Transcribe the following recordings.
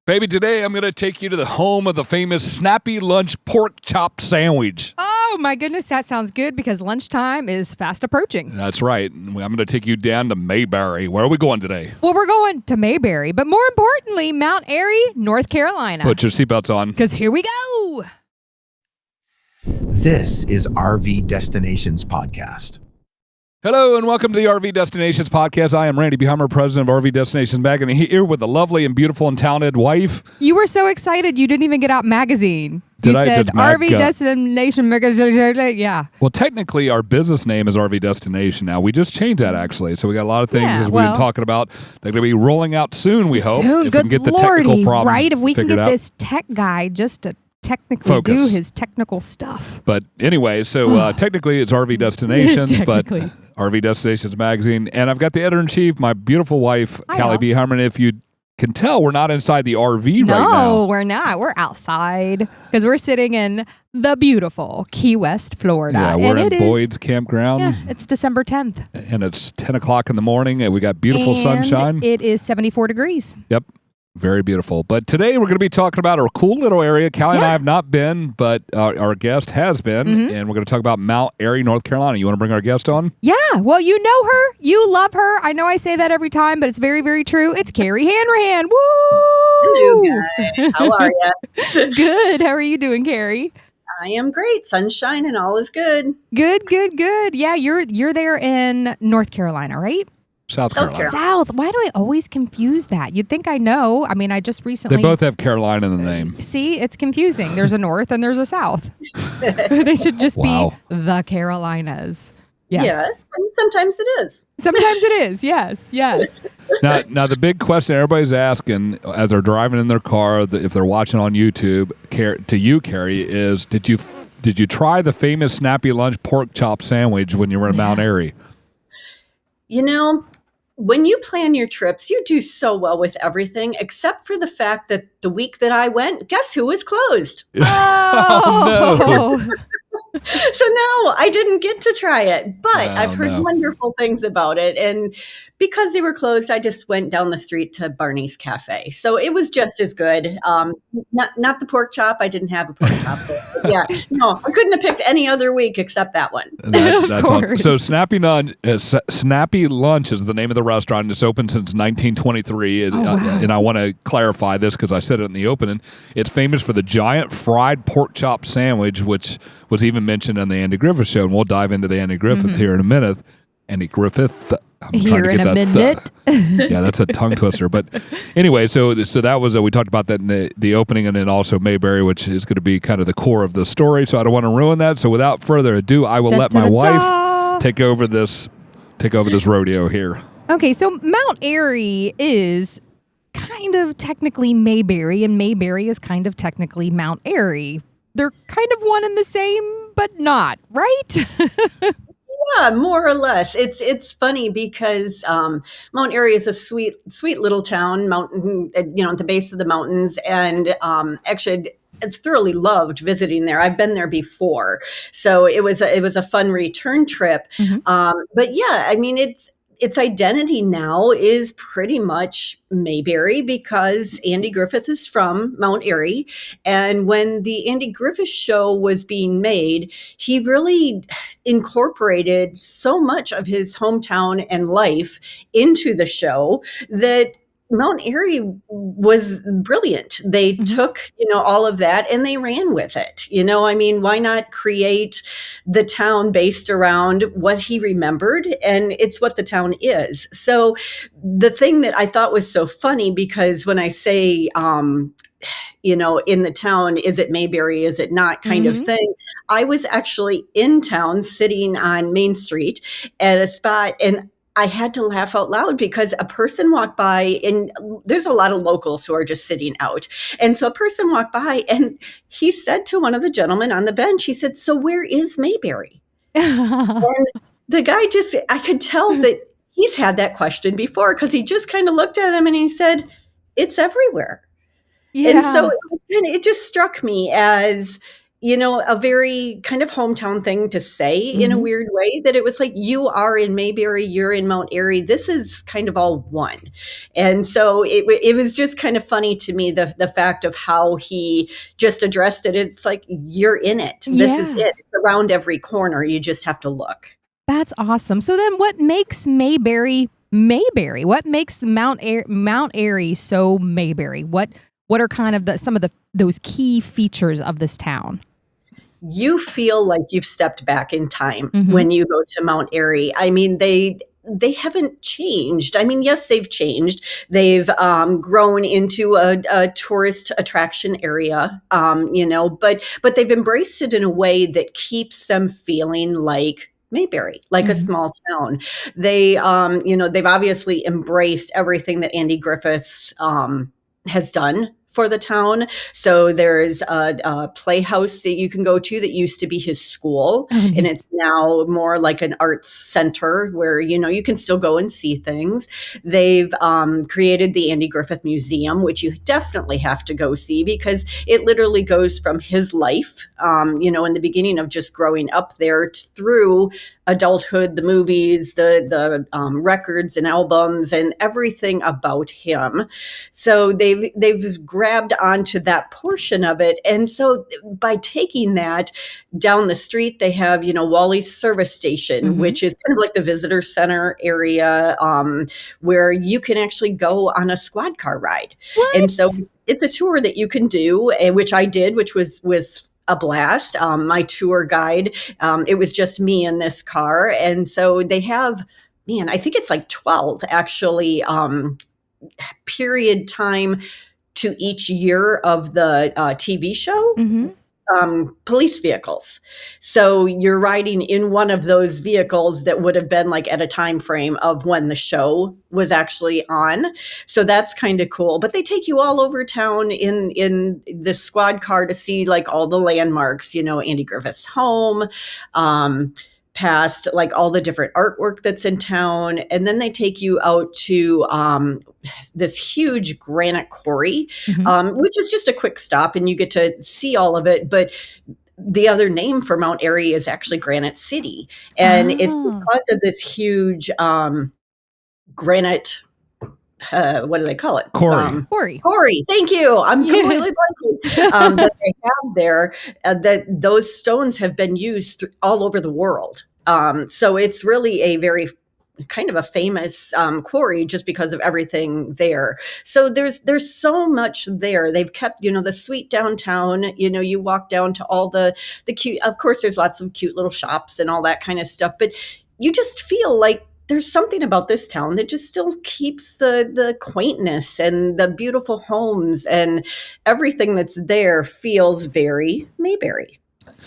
Baby, today I'm going to take you to the home of the famous Snappy Lunch pork chop sandwich. Oh, my goodness, that sounds good because lunchtime is fast approaching. That's right. I'm going to take you down to Mayberry. Where are we going today? Well, we're going to Mayberry, but more importantly, Mount Airy, North Carolina. Put your seatbelts on. Because here we go. This is RV Destinations Podcast. Hello and welcome to the RV Destinations Podcast. I am Randy Beheimer, president of RV Destinations Magazine, here with a lovely and beautiful and talented wife. You were so excited you didn't even get out magazine. Did you said Did RV Destination Magazine. Yeah. Well, technically, our business name is RV Destination now. We just changed that, actually. So we got a lot of things, as we've been talking about, they're going to be rolling out soon, we hope. Soon, if good we can get the Lordy, technical problems right? If we can figured get out. this tech guy just to technically do his technical stuff. But anyway, so technically it's RV Destinations, but RV Destinations Magazine. And I've got the editor-in-chief, my beautiful wife, Caly Hanrahan. If you can tell, we're not inside the RV right now. No, we're not. We're outside because we're sitting in the beautiful Key West, Florida. Yeah, we're in Boyd's Campground. Yeah, it's December 10th. And it's 10 o'clock in the morning, and we got beautiful sunshine. It is 74 degrees. Yep. Very beautiful. But today we're going to be talking about a cool little area. Caly and I have not been, but our guest has been. And we're going to talk about Mount Airy, North Carolina. You want to bring our guest on? Yeah. Well, you know her. You love her. I know I say that every time, but it's very, very true. It's Carrie Hanrahan. Woo! Hello, guys. How are you? Good. How are you doing, Carrie? I am great. Sunshine and all is good. Good, good, good. Yeah, you're there in North Carolina, right? South Carolina. South. Why do I always confuse that? You'd think I know. I mean, I just recently... They both have Carolina in the name. See, it's confusing. There's a North and there's a South. They should just be the Carolinas. Yes, and sometimes it is. Sometimes it is, yes, yes. Now, the big question everybody's asking as they're driving in their car, if they're watching on YouTube, to you, Carrie, is did you try the famous Snappy Lunch pork chop sandwich when you were in Mount Airy? You know, when you plan your trips, you do so well with everything, except for the fact that the week that I went, guess who was closed? Oh, no. So no, I didn't get to try it, but I've heard wonderful things about it. And because they were closed, I just went down the street to Barney's Cafe. So it was just as good. Not the pork chop. I didn't have a pork chop. But yeah, no, I couldn't have picked any other week except that one. That's all. So Snappy Lunch is the name of the restaurant. It's open since 1923. And I want to clarify this because I said it in the opening. It's famous for the giant fried pork chop sandwich, which was even mentioned on the Andy Griffith Show. And we'll dive into the Andy Griffith here in a minute. Andy Griffith. Here in a minute. Yeah, that's a tongue twister. But anyway, so that was we talked about that in the opening, and then also Mayberry, which is going to be kind of the core of the story. So I don't want to ruin that. So without further ado, I will let my wife take over this rodeo here. Okay, so Mount Airy is kind of technically Mayberry, and Mayberry is kind of technically Mount Airy. They're kind of one and the same, but not, right? Yeah, more or less. It's funny because Mount Airy is a sweet little town, mountain, at the base of the mountains, and actually, it's thoroughly loved visiting there. I've been there before, so it was a fun return trip. But yeah, I mean, its identity now is pretty much Mayberry because Andy Griffith is from Mount Airy. And when the Andy Griffith Show was being made, he really incorporated so much of his hometown and life into the show that Mount Airy was brilliant. They took, all of that and they ran with it. I mean, why not create the town based around what he remembered? And it's what the town is. So the thing that I thought was so funny, because when I say, in the town, is it Mayberry, is it not kind of thing, I was actually in town sitting on Main Street at a spot, and I had to laugh out loud because a person walked by, and there's a lot of locals who are just sitting out. And so a person walked by and he said to one of the gentlemen on the bench, he said, "So where is Mayberry?" And the guy I could tell that he's had that question before because he just kind of looked at him and he said, "It's everywhere." Yeah. And so it just struck me as, a very kind of hometown thing to say in a weird way, that it was like, you are in Mayberry, you're in Mount Airy. This is kind of all one. And so it was just kind of funny to me, the fact of how he just addressed it. It's like, you're in it. This is it. It's around every corner. You just have to look. That's awesome. So then what makes Mayberry Mayberry? What makes Mount Airy so Mayberry? What are kind of some of those key features of this town? You feel like you've stepped back in time when you go to Mount Airy. I mean, they haven't changed. I mean, yes, they've changed. They've grown into a tourist attraction area, but they've embraced it in a way that keeps them feeling like Mayberry, like a small town. They've obviously embraced everything that Andy Griffith has done for the town. So there's a playhouse that you can go to that used to be his school, and it's now more like an arts center where, you can still go and see things. They've created the Andy Griffith Museum, which you definitely have to go see, because it literally goes from his life, in the beginning of just growing up there through adulthood, the movies, the records and albums and everything about him. So they've grabbed onto that portion of it. And so by taking that down the street, they have, Wally's service station, which is kind of like the visitor center area, where you can actually go on a squad car ride. What? And so it's a tour that you can do, which I did, which was a blast. My tour guide, it was just me in this car. And so they have, I think it's like 12 actually, period time to each year of the TV show. Police vehicles. So you're riding in one of those vehicles that would have been like at a time frame of when the show was actually on. So that's kind of cool. But they take you all over town in this squad car to see like all the landmarks, Andy Griffith's home, past like all the different artwork that's in town. And then they take you out to this huge granite quarry, which is just a quick stop and you get to see all of it. But the other name for Mount Airy is actually Granite City. And it's because of this huge granite, what do they call it? Quarry. Quarry. Thank you. I'm completely blanking. That they have there, that those stones have been used all over the world. So it's really a very kind of a famous quarry just because of everything there. So there's so much there. They've kept, the sweet downtown, you walk down to all the cute, of course, there's lots of cute little shops and all that kind of stuff, but you just feel like there's something about this town that just still keeps the quaintness and the beautiful homes and everything that's there feels very Mayberry.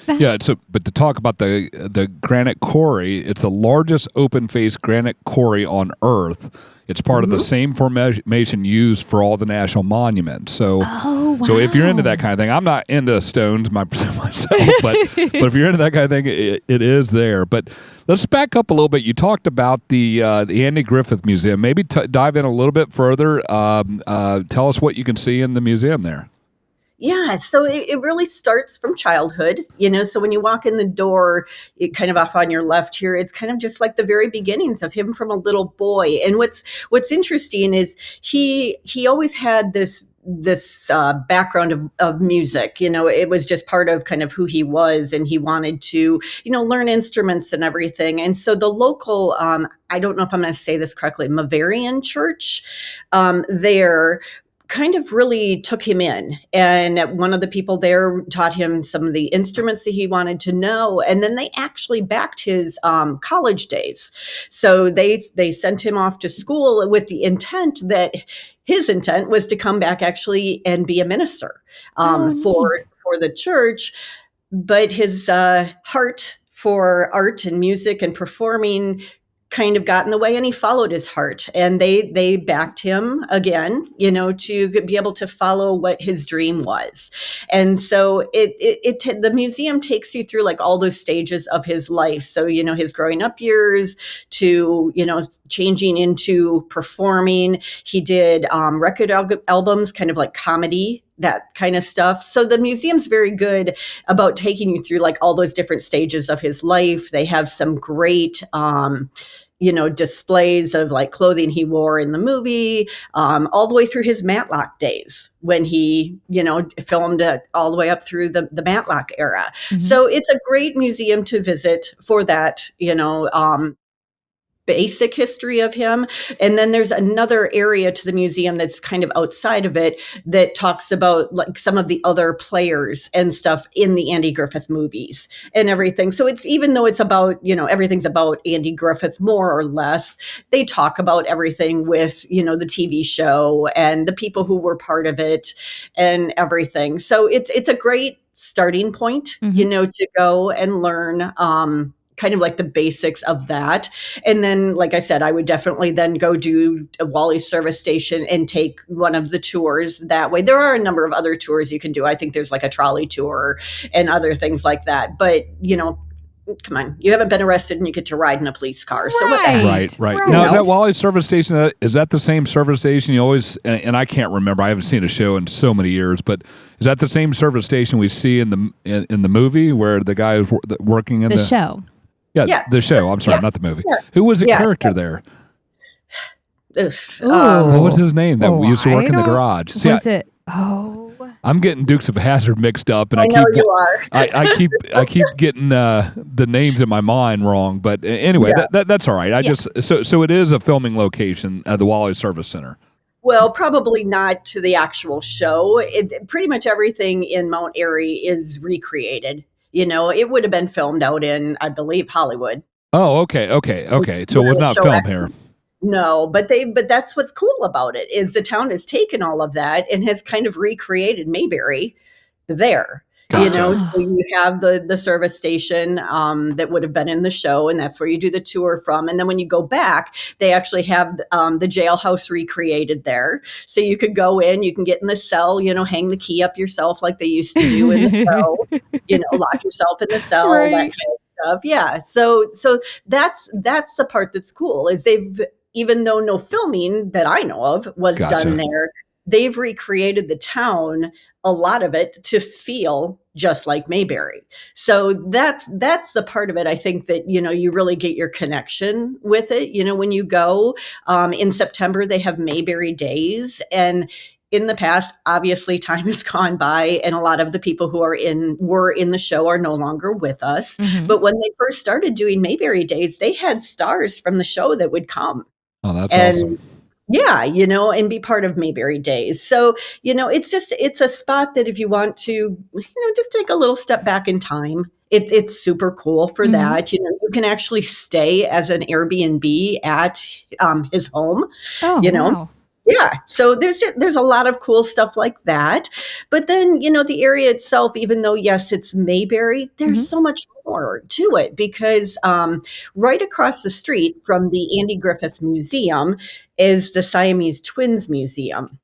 But to talk about the granite quarry, it's the largest open-faced granite quarry on Earth. It's part of the same formation used for all the national monuments. So, so if you're into that kind of thing, I'm not into stones myself, but if you're into that kind of thing, it is there. But let's back up a little bit. You talked about the Andy Griffith Museum. Maybe dive in a little bit further. Tell us what you can see in the museum there. Yeah, so it really starts from childhood, so when you walk in the door, it kind of off on your left here, it's kind of just like the very beginnings of him from a little boy. And what's interesting is he always had this background of music, it was just part of kind of who he was, and he wanted to, learn instruments and everything. And so the local, I don't know if I'm going to say this correctly, Mayberry church, there kind of really took him in. And one of the people there taught him some of the instruments that he wanted to know. And then they actually backed his college days. So they sent him off to school with the intent that his intent was to come back actually and be a minister for the church. But his heart for art and music and performing kind of got in the way, and he followed his heart, and they backed him again, to be able to follow what his dream was. And so the museum takes you through like all those stages of his life. So, his growing up years to, changing into performing. He did record albums, kind of like comedy that kind of stuff. So the museum's very good about taking you through like all those different stages of his life. They have some great, displays of like clothing he wore in the movie, all the way through his Matlock days when he, filmed it all the way up through the Matlock era. Mhm. So it's a great museum to visit for that, basic history of him. And then there's another area to the museum that's kind of outside of it that talks about like some of the other players and stuff in the Andy Griffith movies and everything. So it's, even though it's about, everything's about Andy Griffith more or less, they talk about everything with, the TV show and the people who were part of it and everything. So it's a great starting point, to go and learn, kind of like the basics of that. And then, like I said, I would definitely then go do a Wally service station and take one of the tours that way. There are a number of other tours you can do. I think there's like a trolley tour and other things like that. But, come on, you haven't been arrested and you get to ride in a police car. So what the heck? Right. Now, is that Wally's service station? Is that the same service station you always? And I can't remember. I haven't seen a show in so many years. But is that the same service station we see in the movie where the guy is working in the show? Yeah, the show. I'm sorry, not the movie. Yeah. Who was a character there? What was his name that used to work in the garage? See, was it? Oh, I'm getting Dukes of Hazzard mixed up, and I know you are. I keep getting the names in my mind wrong. But anyway, that's all right. So it is a filming location at the Wally Service Center. Well, probably not to the actual show. Pretty much everything in Mount Airy is recreated. It would have been filmed out in, I believe, Hollywood. Oh, okay. So it was not filmed here. No, but that's what's cool about it is the town has taken all of that and has kind of recreated Mayberry there. Gotcha. So you have the service station that would have been in the show, and that's where you do the tour from. And then when you go back, they actually have the jailhouse recreated there. So you could go in, you can get in the cell, hang the key up yourself like they used to do in the show, lock yourself in the cell, Right. that kind of stuff. Yeah. So that's the part that's cool is even though no filming that I know of was done there, they've recreated the town, a lot of it, to feel just like Mayberry. So that's the part of it, I think, that, you really get your connection with it. When you go in September, they have Mayberry Days. And in the past, obviously, time has gone by, and a lot of the people who were in the show are no longer with us. Mhm. But when they first started doing Mayberry Days, they had stars from the show that would come. Oh, that's awesome. Yeah, and be part of Mayberry Days. So, it's a spot that if you want to, just take a little step back in time, it's super cool for that. You can actually stay as an Airbnb at his home. Oh, wow. Yeah. So there's a lot of cool stuff like that. But then, the area itself, even though, yes, it's Mayberry, there's so much more to it because right across the street from the Andy Griffith Museum is the Siamese Twins Museum.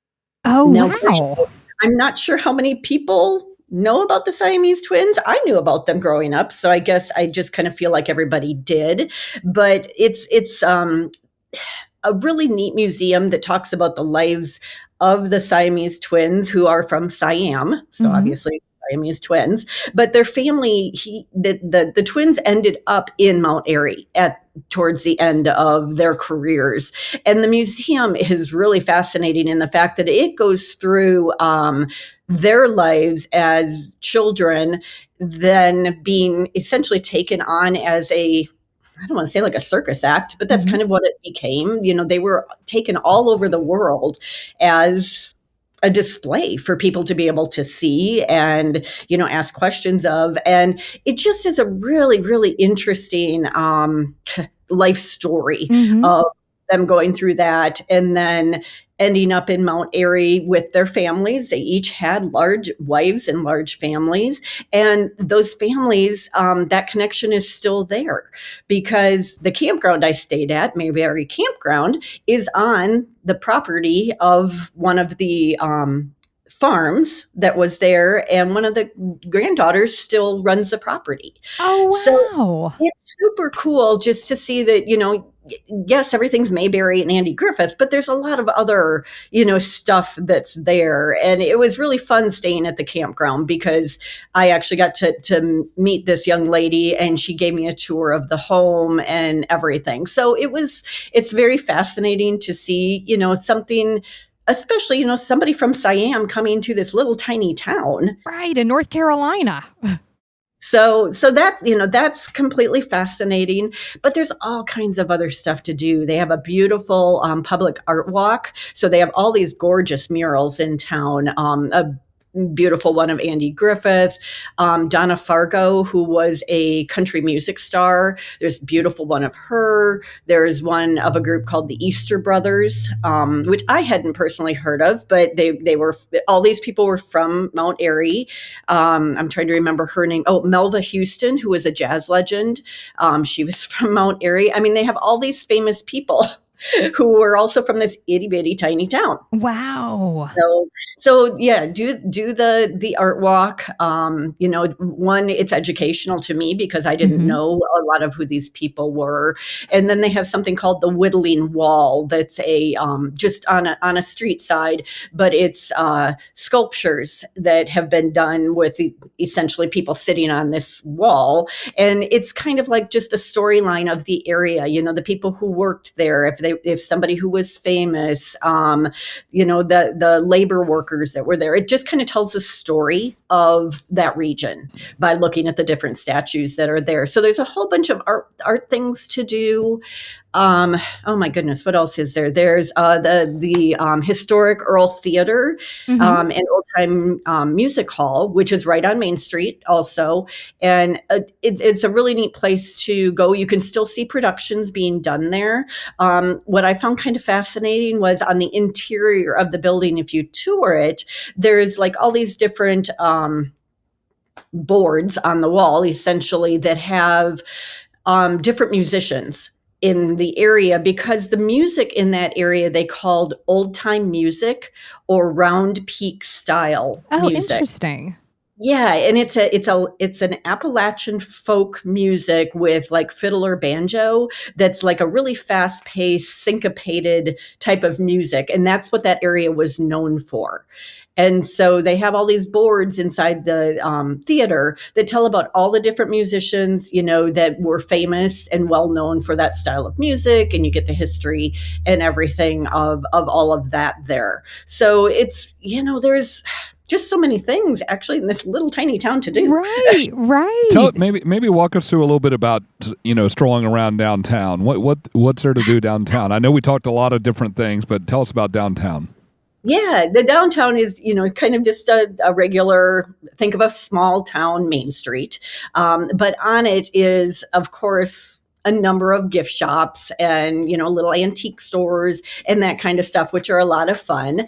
Oh, Now, wow. I'm not sure how many people know about the Siamese twins. I knew about them growing up, so I guess I just kind of feel like everybody did. But it's a really neat museum that talks about the lives of the Siamese twins who are from Siam. So obviously Siamese twins, but their family, the twins ended up in Mount Airy towards the end of their careers. And the museum is really fascinating in the fact that it goes through their lives as children, then being essentially taken on as I don't want to say like a circus act, but that's kind of what it became. They were taken all over the world as a display for people to be able to see and, ask questions of. And it just is a really, really interesting life story of them going through that and then ending up in Mount Airy with their families. They each had large wives and large families. And those families, that connection is still there because the campground I stayed at, Mayberry Campground, is on the property of one of the farms that was there, and one of the granddaughters still runs the property. Oh, wow. So it's super cool just to see that, yes, everything's Mayberry and Andy Griffith, but there's a lot of other, stuff that's there. And it was really fun staying at the campground because I actually got to meet this young lady, and she gave me a tour of the home and everything. So it's very fascinating to see, something, especially, somebody from Siam coming to this little tiny town. Right, in North Carolina. So that, that's completely fascinating, but there's all kinds of other stuff to do. They have a beautiful public art walk. So they have all these gorgeous murals in town. A beautiful one of Andy Griffith, Donna Fargo, who was a country music star. There's a beautiful one of her. There's one of a group called the Easter Brothers, which I hadn't personally heard of, but they were, all these people were from Mount Airy. I'm trying to remember her name. Oh, Melva Houston, who was a jazz legend. She was from Mount Airy. I mean, they have all these famous people who were also from this itty bitty tiny town. Wow. So yeah, do the art walk. One, it's educational to me because I didn't know a lot of who these people were. And then they have something called the Whittling Wall. That's a just on a street side, but it's sculptures that have been done with essentially people sitting on this wall, and it's kind of like just a storyline of the area. The people who worked there, if somebody who was famous, the labor workers that were there. It just kind of tells the story of that region by looking at the different statues that are there. So there's a whole bunch of art things to do. Oh my goodness, what else is there? There's the historic Earl Theater, and Old Time Music Hall, which is right on Main Street also. And it's a really neat place to go. You can still see productions being done there. What I found kind of fascinating was on the interior of the building, if you tour it, there's like all these different boards on the wall, essentially, that have different musicians in the area, because the music in that area they called old time music or round peak style music. Interesting. Yeah, and it's an Appalachian folk music with like fiddle or banjo that's like a really fast-paced, syncopated type of music, and that's what that area was known for. And so they have all these boards inside the theater that tell about all the different musicians, that were famous and well known for that style of music, and you get the history and everything of all of that there. So it's, there's just so many things actually in this little tiny town to do. Right. Maybe walk us through a little bit about strolling around downtown. What's there to do downtown? I know we talked a lot of different things, but tell us about downtown. Yeah, the downtown is, kind of just a regular, think of a small town Main Street. But on it is, of course, a number of gift shops and, little antique stores and that kind of stuff, which are a lot of fun.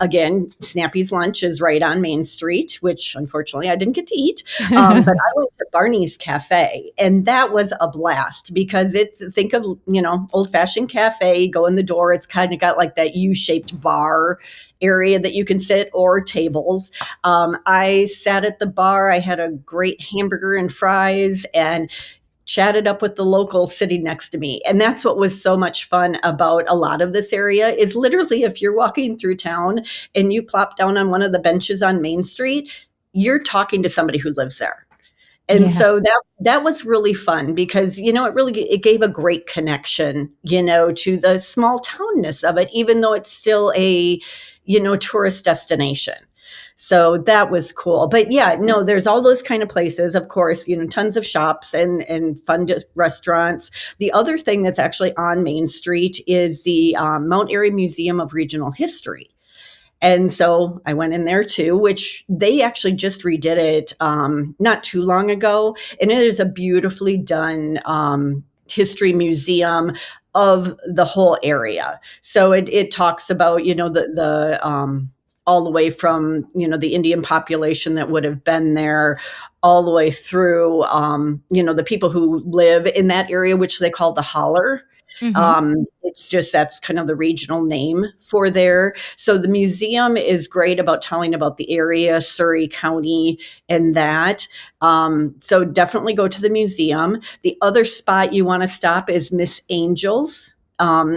Again, Snappy's Lunch is right on Main Street, which unfortunately I didn't get to eat. But I went to Barney's Cafe, and that was a blast because think of, old fashioned cafe, go in the door. It's kind of got like that U-shaped bar area that you can sit, or tables. I sat at the bar. I had a great hamburger and fries and chatted up with the locals sitting next to me. And that's what was so much fun about a lot of this area is literally if you're walking through town and you plop down on one of the benches on Main Street, you're talking to somebody who lives there. And so that was really fun because, it gave a great connection, to the small townness of it, even though it's still a, tourist destination. So that was cool. But yeah, no, there's all those kind of places, of course, tons of shops and fun restaurants. The other thing that's actually on Main Street is the Mount Airy Museum of Regional History. And so I went in there too, which they actually just redid it not too long ago. And it is a beautifully done history museum of the whole area. So it talks about, the all the way from, the Indian population that would have been there all the way through, the people who live in that area, which they call the holler. It's just that's kind of the regional name for there. So the museum is great about telling about the area, Surrey County, and that. So definitely go to the museum. The other spot you want to stop is Miss Angel's,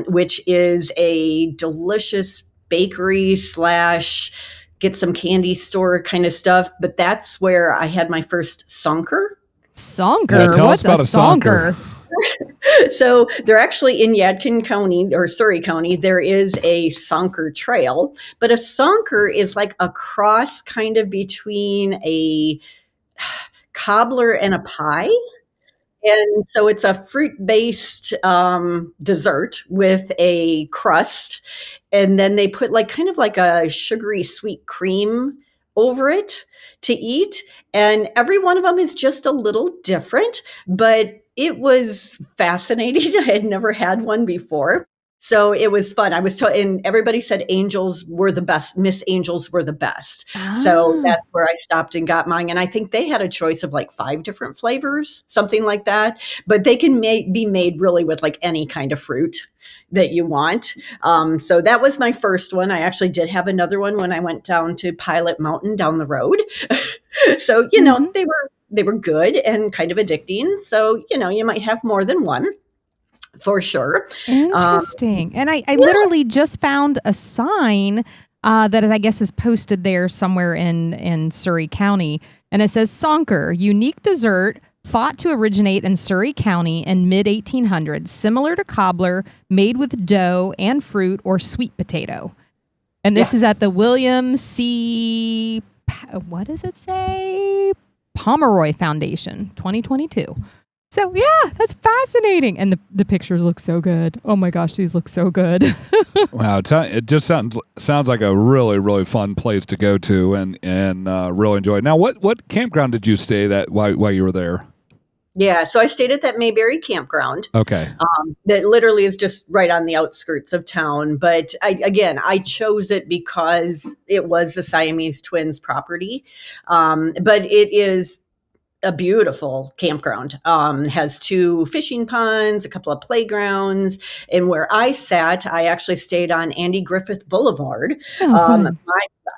which is a delicious bakery slash get some candy store kind of stuff. But that's where I had my first sonker. Sonker? Yeah, tell What's us about a a sonker. So they're actually in Yadkin County or Surrey County. There is a sonker trail, but a sonker is like a cross kind of between a cobbler and a pie. And so it's a fruit-based dessert with a crust. And then they put like kind of like a sugary sweet cream over it to eat. And every one of them is just a little different, but it was fascinating. I had never had one before. So it was fun. I was told, and everybody said angels were the best. Miss Angels were the best. So that's where I stopped and got mine. And I think they had a choice of like 5 different flavors, something like that. But they can be made really with like any kind of fruit that you want. So that was my first one. I actually did have another one when I went down to Pilot Mountain down the road. So, you know, they were good and kind of addicting. So, you know, you might have more than one. For sure. Interesting. And I literally just found a sign that I guess is posted there somewhere in Surrey County. And it says sonker, unique dessert thought to originate in Surrey County in mid-1800s, similar to cobbler, made with dough and fruit or sweet potato. And this is at the William C. What does it say? Pomeroy Foundation, 2022. So, yeah, that's fascinating. And the pictures look so good. Oh, my gosh, these look so good. Wow, it just sounds like a really, really fun place to go to and really enjoy it. Now, what campground did you stay at while you were there? Yeah, so I stayed at that Mayberry campground. Okay. That literally is just right on the outskirts of town. But I chose it because it was the Siamese twins property. But it is a beautiful campground. Has 2 fishing ponds, a couple of playgrounds. And where I sat, I actually stayed on Andy Griffith Boulevard.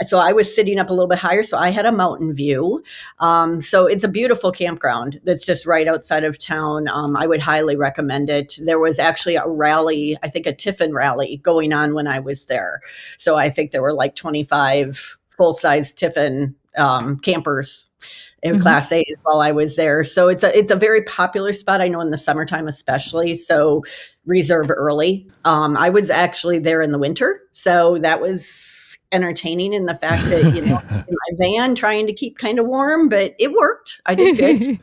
So I was sitting up a little bit higher, so I had a mountain view. So it's a beautiful campground that's just right outside of town. I would highly recommend it. There was actually a rally, I think a Tiffin rally going on when I was there. So I think there were like 25 full-size Tiffin campers in Class A while I was there. So it's a very popular spot. I know in the summertime especially. So reserve early. I was actually there in the winter, so that was entertaining in the fact that, you know, in my van trying to keep kind of warm, but it worked. I did good.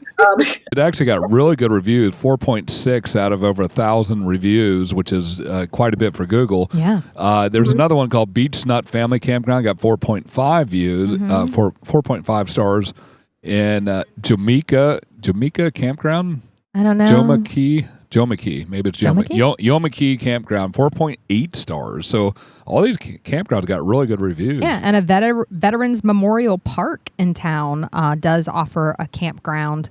It actually got really good reviews, 4.6 out of over 1,000 reviews, which is quite a bit for Google. Yeah. There's another one called Beach Nut Family Campground, got 4.5 views, 4.5 stars. In Jamaica Campground? I don't know. Jomaki, maybe it's Yomaki Campground, 4.8 stars. So all these campgrounds got really good reviews. Yeah, and a Veterans Memorial Park in town does offer a campground,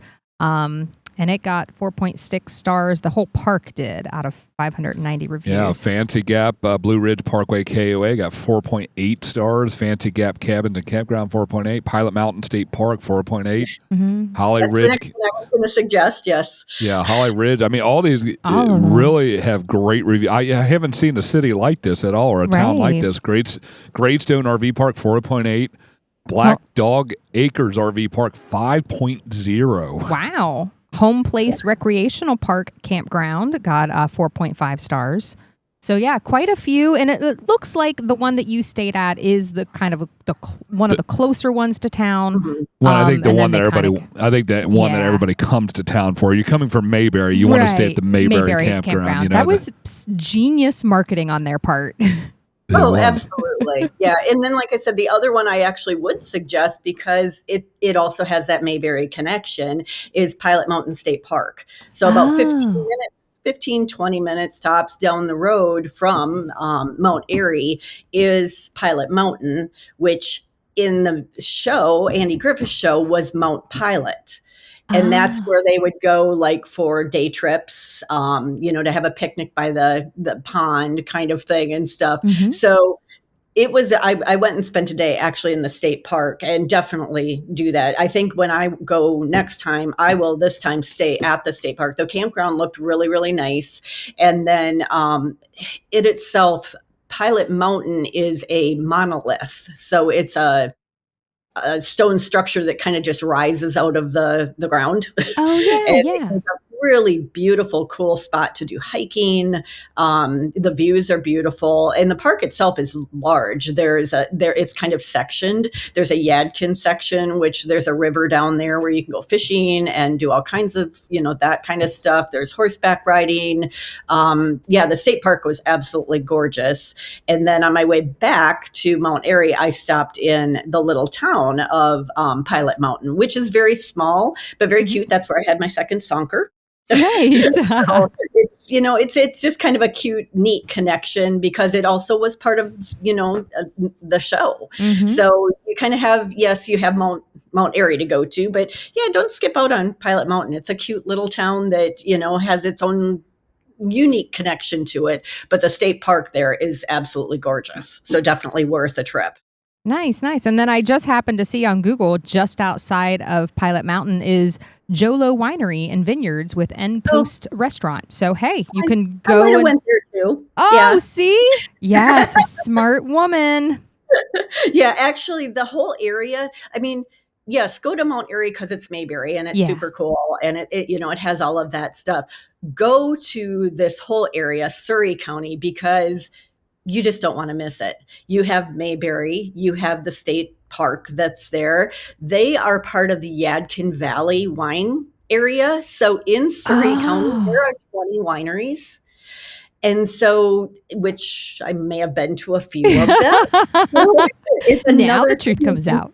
and it got 4.6 stars. The whole park did out of 590 reviews. Yeah, Fancy Gap, Blue Ridge Parkway KOA got 4.8 stars. Fancy Gap Cabins and Campground, 4.8. Pilot Mountain State Park, 4.8. Holly That's Ridge. the next one I was going to suggest, yes. Yeah, Holly Ridge. I mean, all these really have great reviews. I haven't seen a city like this at all, or a town like this. Greatstone RV Park, 4.8. Black Dog Acres RV Park, 5.0. Wow. Home Place Recreational Park Campground got 4.5 stars. So yeah, quite a few, and it looks like the one that you stayed at is the kind of one of the closer ones to town. Well, I think that everybody comes to town for. You're coming from Mayberry, you want to stay at the Mayberry campground. You know, that was genius marketing on their part. Oh, absolutely. Yeah. And then, like I said, the other one I actually would suggest, because it also has that Mayberry connection, is Pilot Mountain State Park. So about 20 minutes tops down the road from Mount Airy is Pilot Mountain, which in the show, Andy Griffith Show, was Mount Pilot. And that's where they would go like for day trips, to have a picnic by the pond kind of thing and stuff. Mhm. So it was, I went and spent a day actually in the state park, and definitely do that. I think when I go next time, I will this time stay at the state park. The campground looked really, really nice. And then it itself, Pilot Mountain is a monolith. So it's a stone structure that kind of just rises out of the ground. Oh, yeah, And yeah. it's a really beautiful, cool spot to do hiking. The views are beautiful, and the park itself is large. It's kind of sectioned. There's a Yadkin section, which there's a river down there where you can go fishing and do all kinds of, that kind of stuff. There's horseback riding. The state park was absolutely gorgeous. And then on my way back to Mount Airy, I stopped in the little town of Pilot Mountain, which is very small, but very cute. That's where I had my second sonker. Nice. So it's just kind of a cute, neat connection, because it also was part of, the show. Mhm. So you kind of have, yes, you have Mount Airy to go to, but yeah, don't skip out on Pilot Mountain. It's a cute little town that, has its own unique connection to it, but the state park there is absolutely gorgeous. So definitely worth a trip. Nice, nice. And then I just happened to see on Google, just outside of Pilot Mountain is Jolo Winery and Vineyards with End Post Restaurant. So, hey, you can I go might have and... went there too. Oh, Yeah. see? Yes, a smart woman. Yeah, actually, the whole area, I mean, yes, go to Mount Airy because it's Mayberry and it's Yeah. super cool, and it has all of that stuff. Go to this whole area, Surrey County, because you just don't want to miss it. You have Mayberry, you have the state park that's there. They are part of the Yadkin Valley wine area. So in Surrey County, there are 20 wineries. And so, which I may have been to a few of them. It's Now another the truth thing. comes out.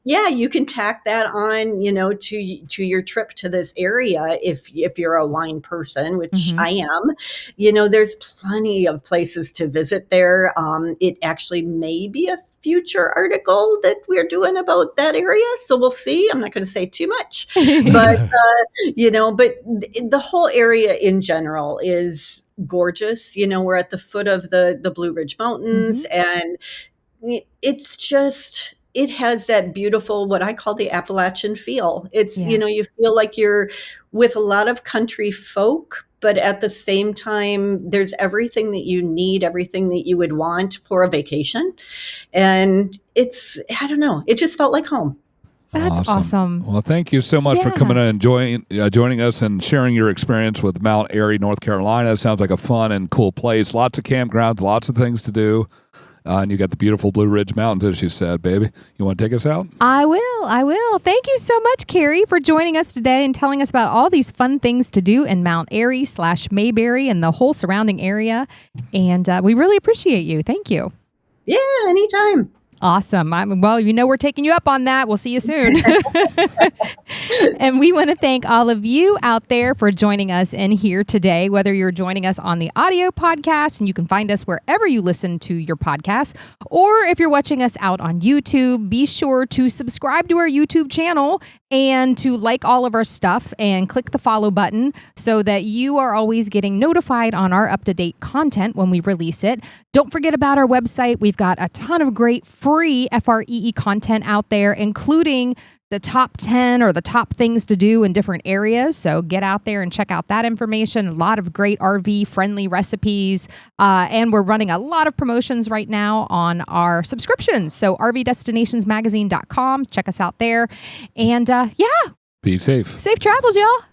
Yeah, you can tack that on, to your trip to this area if you're a wine person, which Mhm. I am. There's plenty of places to visit there. It actually may be a future article that we're doing about that area, so we'll see. I'm not going to say too much, but the whole area in general is gorgeous. We're at the foot of the Blue Ridge Mountains, and it's just, it has that beautiful, what I call the Appalachian feel. It's, Yeah. you feel like you're with a lot of country folk, but at the same time, there's everything that you need, everything that you would want for a vacation. And I don't know, it just felt like home. That's awesome. Well, thank you so much for coming in and joining us and sharing your experience with Mount Airy, North Carolina. It sounds like a fun and cool place. Lots of campgrounds, lots of things to do. And you got the beautiful Blue Ridge Mountains, as you said, baby. You want to take us out? I will. Thank you so much, Carrie, for joining us today and telling us about all these fun things to do in Mount Airy / Mayberry and the whole surrounding area. And we really appreciate you. Thank you. Yeah, anytime. Awesome. Well, we're taking you up on that. We'll see you soon. And we want to thank all of you out there for joining us in here today, whether you're joining us on the audio podcast, and you can find us wherever you listen to your podcasts, or if you're watching us out on YouTube, be sure to subscribe to our YouTube channel and to like all of our stuff and click the follow button so that you are always getting notified on our up-to-date content when we release it. Don't forget about our website. We've got a ton of great free FREE content out there, including the top 10 or the top things to do in different areas. So get out there and check out that information. A lot of great RV-friendly recipes. And we're running a lot of promotions right now on our subscriptions. So rvdestinationsmagazine.com. Check us out there. And be safe. Safe travels, y'all.